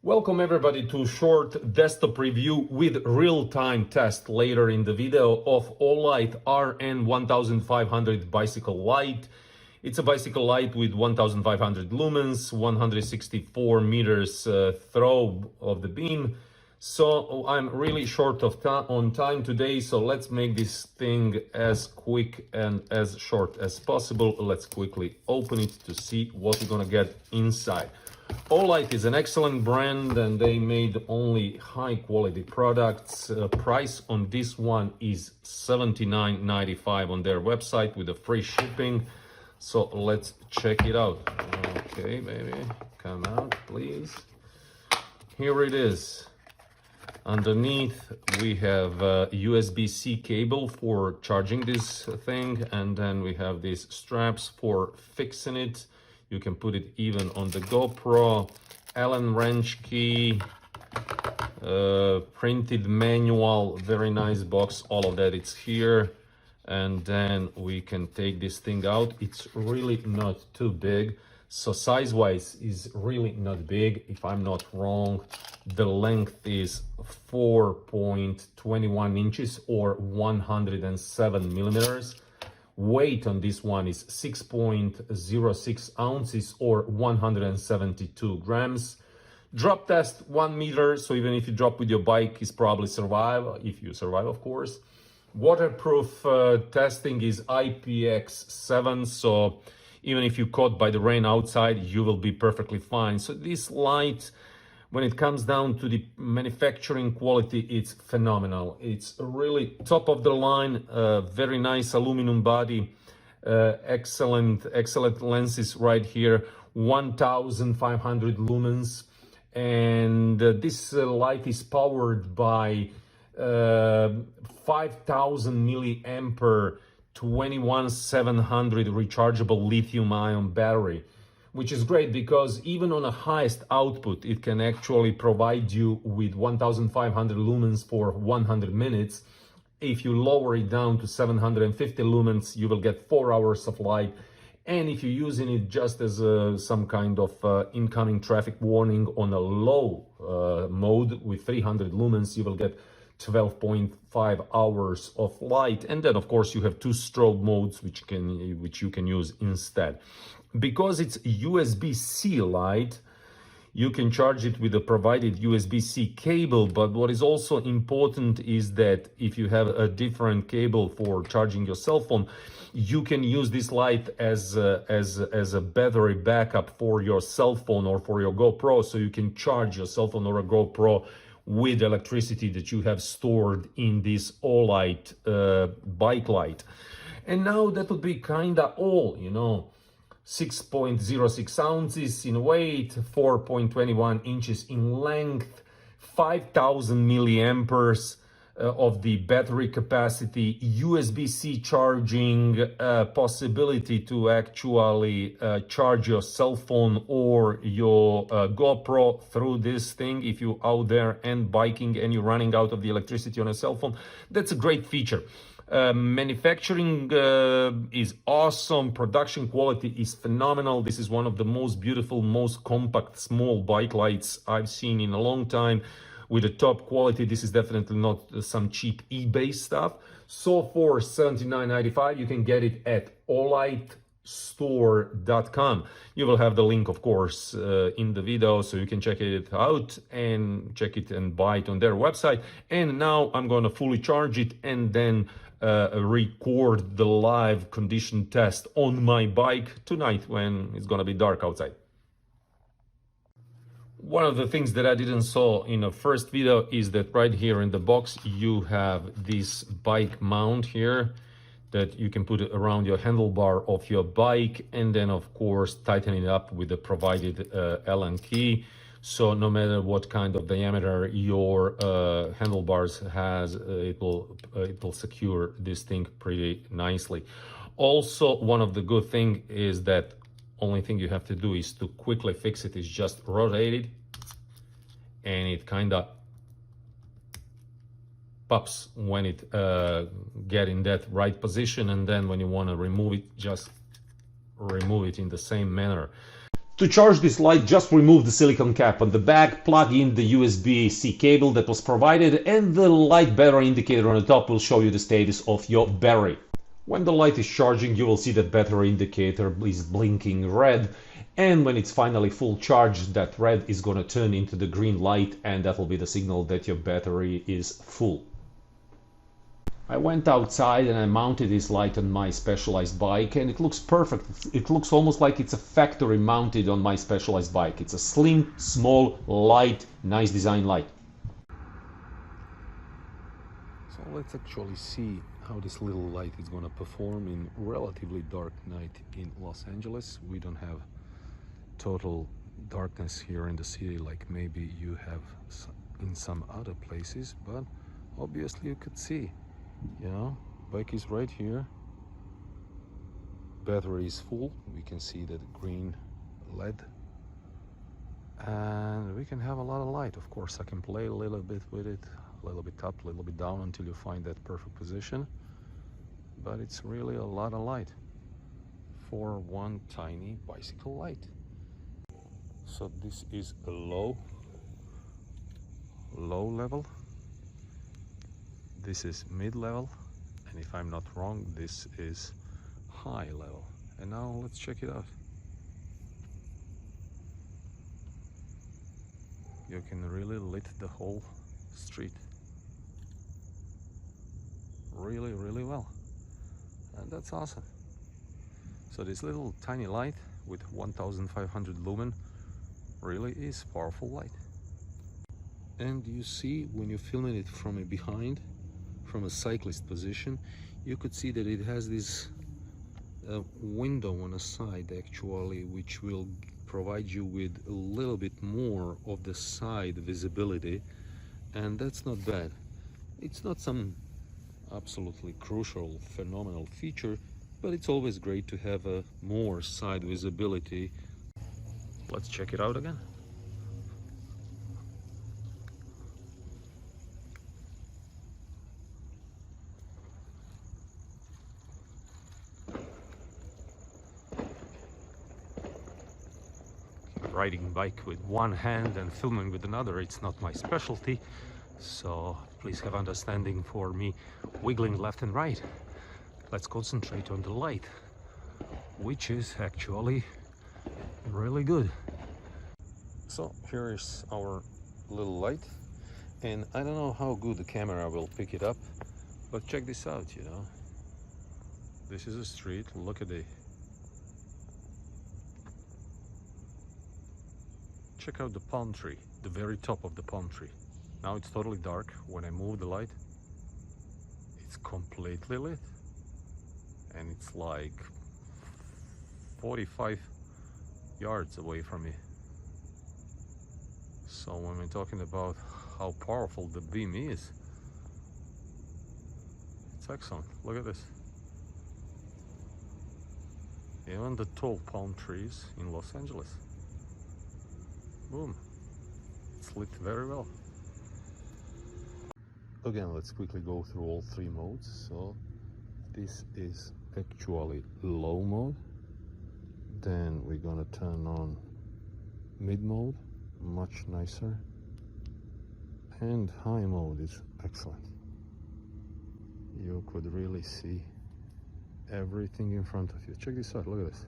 Welcome everybody to short desktop review with real-time test later in the video of Olight RN1500 bicycle light. It's a bicycle light with 1500 lumens, 164 meters throw of the beam. So I'm really short of on time today, so let's make this thing as quick and as short as possible. Let's quickly open it to see what we're gonna get inside. Olight is an excellent brand and they made only high quality products. Price on this one is $79.95 on their website with a free shipping. So let's check it out. Okay, baby, come out, please. Here it is. Underneath we have a USB-C cable for charging this thing, and then we have these straps for fixing it. You can put it even on the GoPro, Allen wrench key, printed manual, very nice box, all of that it's here. And then we can take this thing out. It's really not too big. So size-wise is really not big. If I'm not wrong, the length is 4.21 inches or 107 millimeters. Weight on this one is 6.06 ounces or 172 grams. Drop test 1 meter, so even if you drop with your bike, it's probably survive, if you survive, of course. Waterproof testing is IPX7, so even if you're caught by the rain outside, you will be perfectly fine. So this light, when it comes down to the manufacturing quality, it's phenomenal. It's really top of the line, very nice aluminum body, excellent lenses right here, 1500 lumens. And this light is powered by 5000 milliampere 21700 rechargeable lithium-ion battery, which is great because even on a highest output, it can actually provide you with 1500 lumens for 100 minutes. If you lower it down to 750 lumens, you will get 4 hours of light. And if you're using it just as some kind of incoming traffic warning on a low mode with 300 lumens, you will get 12.5 hours of light. And then of course you have 2 strobe modes which you can use instead. Because it's USB-C light, you can charge it with a provided USB-C cable, but what is also important is that if you have a different cable for charging your cell phone, you can use this light as a battery backup for your cell phone or for your GoPro, so you can charge your cell phone or a GoPro with electricity that you have stored in this Olight bike light. And now that would be kinda all, 6.06 ounces in weight, 4.21 inches in length, 5000 milliamperes of the battery capacity, USB-C charging, possibility to actually charge your cell phone or your GoPro through this thing if you're out there and biking and you're running out of the electricity on a cell phone. That's a great feature. Manufacturing is awesome. Production quality is phenomenal. This is one of the most beautiful, most compact, small bike lights I've seen in a long time. With the top quality, this is definitely not some cheap eBay stuff. So for $79.95, you can get it at olightstore.com. You will have the link, of course, in the video, so you can check it out and check it and buy it on their website. And now I'm going to fully charge it and then record the live condition test on my bike tonight when it's going to be dark outside. One of the things that I didn't saw in the first video is that right here in the box you have this bike mount here that you can put around your handlebar of your bike, and then of course tighten it up with the provided Allen key. So no matter what kind of diameter your handlebars has, it will secure this thing pretty nicely. Also, one of the good thing is that only thing you have to do is to quickly fix it is just rotate it, and it kind of pops when it get in that right position, and then when you want to remove it, just remove it in the same manner. To charge this light, just remove the silicone cap on the back, plug in the USB-C cable that was provided, and the light battery indicator on the top will show you the status of your battery. When the light is charging, you will see that battery indicator is blinking red, and when it's finally full charge, that red is going to turn into the green light, and that will be the signal that your battery is full. I went outside and I mounted this light on my Specialized bike, and it looks perfect. It looks almost like it's a factory mounted on my Specialized bike. It's a slim, small, light, nice design light. So let's actually see how this little light is going to perform in relatively dark night in Los Angeles. We don't have total darkness here in the city like maybe you have in some other places, but obviously you could see. You know, bike is right here, battery is full, we can see that green LED, and we can have a lot of light. Of course, I can play a little bit with it, a little bit up, a little bit down until you find that perfect position, but it's really a lot of light for one tiny bicycle light. So this is a low level. This is mid-level, and if I'm not wrong, this is high level. And now let's check it out. You can really lit the whole street really, really well, and that's awesome. So this little tiny light with 1500 lumen really is powerful light. And you see, when you're filming it from behind, from a cyclist position, you could see that it has this window on the side actually, which will provide you with a little bit more of the side visibility, and that's not bad. It's not some absolutely crucial, phenomenal feature, but it's always great to have a more side visibility. Let's check it out again. Riding bike with one hand and filming with another, it's not my specialty, so please have understanding for me wiggling left and right. Let's concentrate on the light, which is actually really good. So here is our little light, and I don't know how good the camera will pick it up, but check this out. You know, this is a street. Look at the check out the palm tree, the very top of the palm tree. Now it's totally dark. When I move the light, it's completely lit, and it's like 45 yards away from me. So when we're talking about how powerful the beam is, it's excellent. Look at this. Even the tall palm trees in Los Angeles. Boom, it's lit very well. Again, let's quickly go through all three modes. So this is actually low mode, then we're gonna turn on mid mode, much nicer, and high mode is excellent. You could really see everything in front of you. Check this out, look at this.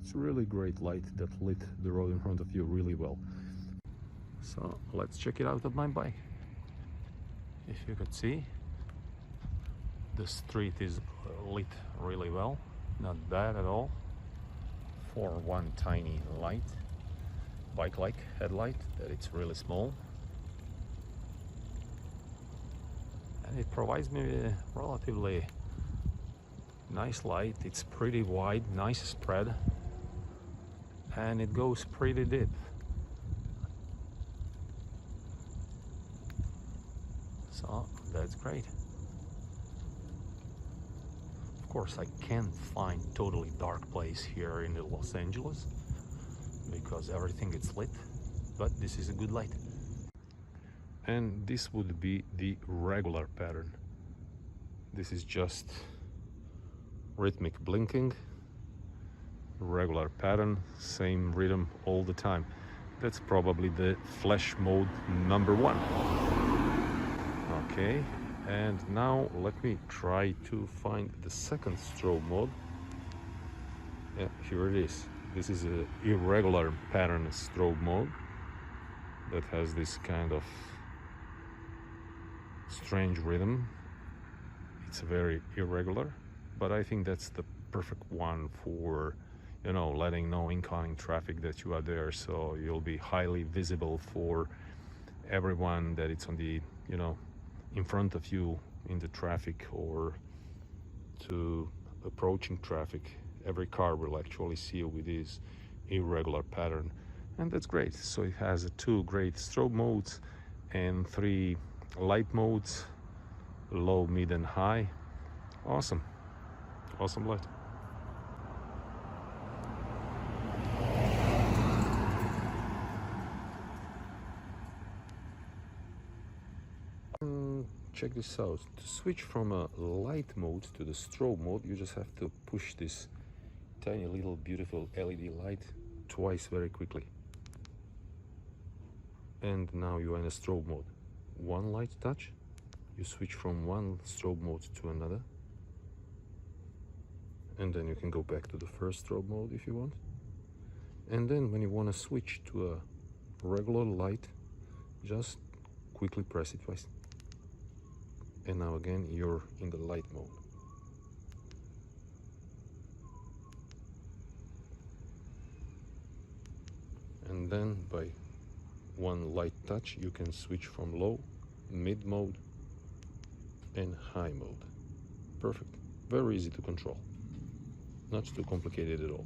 It's a really great light that lit the road in front of you really well. So let's check it out on my bike. If you could see, the street is lit really well, not bad at all for one tiny light, bike-like headlight, that it's really small, and it provides me a relatively nice light. It's pretty wide, nice spread, and it goes pretty deep. So that's great. Of course, I can't find totally dark place here in Los Angeles because everything is lit, but this is a good light. And this would be the regular pattern. This is just rhythmic blinking, regular pattern, same rhythm all the time. That's probably the flash mode number 1. Okay, and now let me try to find the second strobe mode. Yeah, here it is. This is a irregular pattern strobe mode that has this kind of strange rhythm. It's very irregular, but I think that's the perfect one for, you know, letting know incoming traffic that you are there, so you'll be highly visible for everyone that it's on the, you know, in front of you in the traffic or to approaching traffic. Every car will actually see you with this irregular pattern, and that's great. So it has 2 great strobe modes and 3 light modes, low, mid and high. Awesome light. Check this out. To switch from a light mode to the strobe mode, you just have to push this tiny little beautiful LED light twice very quickly. And now you are in a strobe mode. One light touch, you switch from one strobe mode to another. And then you can go back to the first strobe mode if you want. And then when you want to switch to a regular light, just quickly press it twice. And now again you're in the light mode. And then by one light touch you can switch from low, mid mode and high mode. Perfect. Very easy to control. Not too complicated at all.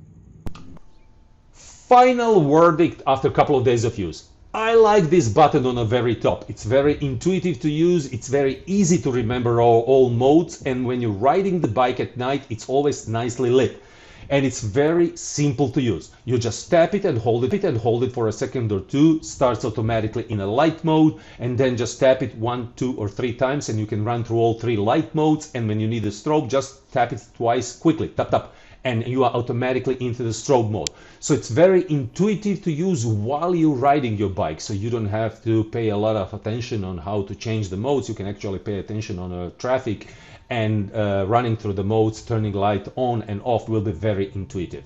Final verdict after a couple of days of use. I like this button on the very top. It's very intuitive to use, it's very easy to remember all modes, and when you're riding the bike at night, it's always nicely lit. And it's very simple to use. You just tap it and hold it for a second or two, starts automatically in a light mode, and then just tap it 1, 2 or 3 times and you can run through all 3 light modes, and when you need a strobe, just tap it twice quickly, tap tap, and you are automatically into the strobe mode. So it's very intuitive to use while you're riding your bike, so you don't have to pay a lot of attention on how to change the modes. You can actually pay attention on traffic, and running through the modes, turning light on and off will be very intuitive.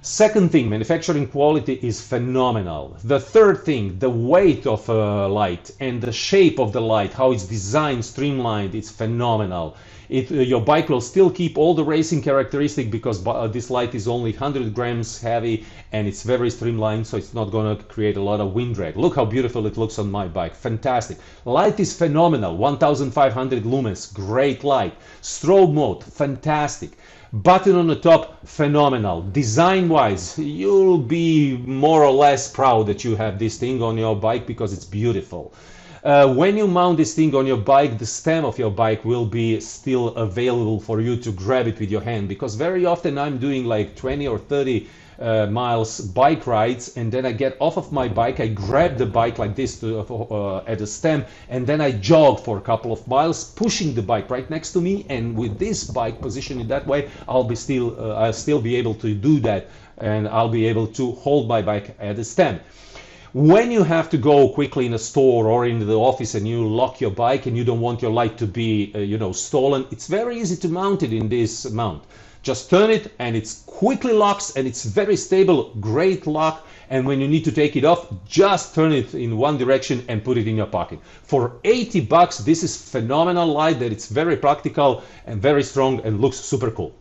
Second thing, manufacturing quality is phenomenal. The third thing, the weight of a light and the shape of the light, how it's designed, streamlined, it's phenomenal. Your bike will still keep all the racing characteristics because this light is only 100 grams heavy and it's very streamlined, so it's not going to create a lot of wind drag. Look how beautiful it looks on my bike. Fantastic. Light is phenomenal. 1500 lumens, great light. Strobe mode, fantastic. Button on the top, phenomenal. Design wise, you'll be more or less proud that you have this thing on your bike because it's beautiful. When you mount this thing on your bike, the stem of your bike will be still available for you to grab it with your hand, because very often I'm doing like 20 or 30 miles bike rides, and then I get off of my bike, I grab the bike like this at the stem, and then I jog for a couple of miles, pushing the bike right next to me, and with this bike positioned that way, I'll still be able to do that, and I'll be able to hold my bike at the stem. When you have to go quickly in a store or in the office and you lock your bike and you don't want your light to be stolen, it's very easy to mount it in this mount. Just turn it and it quickly locks, and it's very stable, great lock, and when you need to take it off, just turn it in one direction and put it in your pocket. For 80 bucks, this is phenomenal light that it's very practical and very strong and looks super cool.